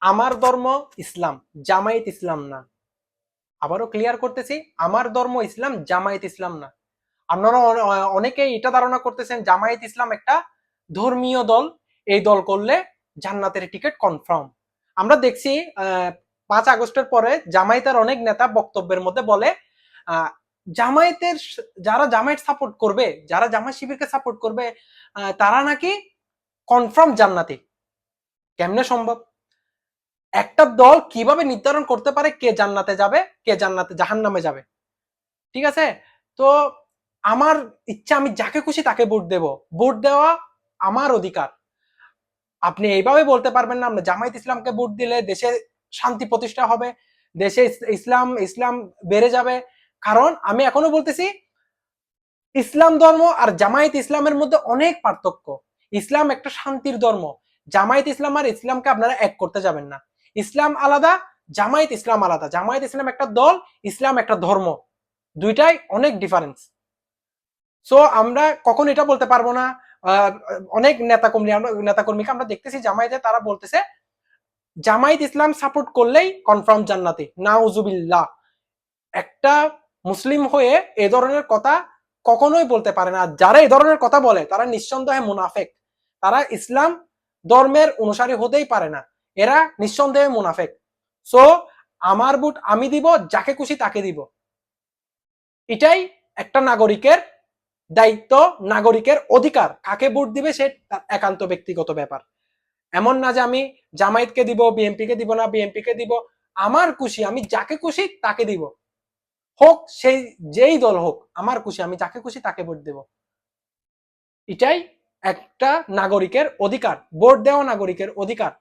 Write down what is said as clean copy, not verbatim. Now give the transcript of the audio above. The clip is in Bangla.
আমার ধর্ম ইসলাম, জামায়াত ইসলাম না। আবারও ক্লিয়ার করতেছি, আমার ধর্ম ইসলাম, জামায়াত ইসলাম না। আপনারা অনেকেই এটা ধারণা করতেছেন জামায়াত ইসলাম একটা ধর্মীয় দল, এই দল করলে জান্নাতের টিকিট কনফার্ম। আমরা দেখছি 5 আগস্টের পরে জামায়াতের অনেক নেতা বক্তব্যের মধ্যে বলে জামায়াতের, যারা জামায়াত সাপোর্ট করবে, যারা জামায়াত শিবিরকে সাপোর্ট করবে, তারা নাকি কনফার্ম জান্নাতি। কেমনে সম্ভব? একটা দল কিভাবে নির্ধারণ করতে পারে কে জান্নাতে যাবে, কে জান্নাতে জাহান্নামে যাবে? ঠিক আছে? তো আমার ইচ্ছা, আমি যাকে খুশি তাকে ভোট দেব। ভোট দেওয়া আমার অধিকার। আপনি এইভাবে বলতে পারবেন না আমরা জামায়াত ইসলামকে ভোট দিলে দেশে শান্তি প্রতিষ্ঠা হবে, দেশে ইসলাম ইসলাম বেড়ে যাবে। কারণ আমি এখনো বলতেছি, ইসলাম ধর্ম আর জামায়াত ইসলামের মধ্যে অনেক পার্থক্য। ইসলাম একটা শান্তির ধর্ম। জামায়াত ইসলাম আর ইসলামকে আপনারা এক করতে যাবেন না। ইসলাম আলাদা, জামায়াত ইসলাম আলাদা। জামায়াত ইসলাম একটা দল, ইসলাম একটা ধর্ম। দুইটাই অনেক ডিফারেন্স। সো আমরা কখন এটা বলতে পারবো না। অনেক নেতাকর্মীকে আমরা দেখতেছি জামায়াতে, তারা বলতেছে জামায়াত ইসলাম সাপোর্ট করলেই কনফার্ম জান্নাতি। নাউজুবিল্লাহ। একটা মুসলিম হয়ে এ ধরনের কথা কখনোই বলতে পারে না। যারা এই ধরনের কথা বলে তারা নিঃসন্দেহে মুনাফেক। তারা ইসলাম ধর্মের অনুসারী হতেই পারে না, এরা নিঃসন্দেহে মুনাফেক। সো আমার ভোট আমি দিব, যাকে খুশি তাকে দিব। এটাই একটা নাগরিকের দায়িত্ব, নাগরিকের অধিকার। কাকে ভোট দিবে সে তার একান্ত ব্যক্তিগত ব্যাপার। এমন না যে আমি জামায়াতকে দিব, বিএনপিকে দিব না, বিএনপিকে দিব। আমার খুশি, আমি যাকে খুশি তাকে দিব। হোক সেই যেই দল হোক, আমার খুশি, আমি যাকে খুশি তাকে ভোট দেব। এটাই একটা নাগরিকের অধিকার, ভোট দেওয়া নাগরিকের অধিকার।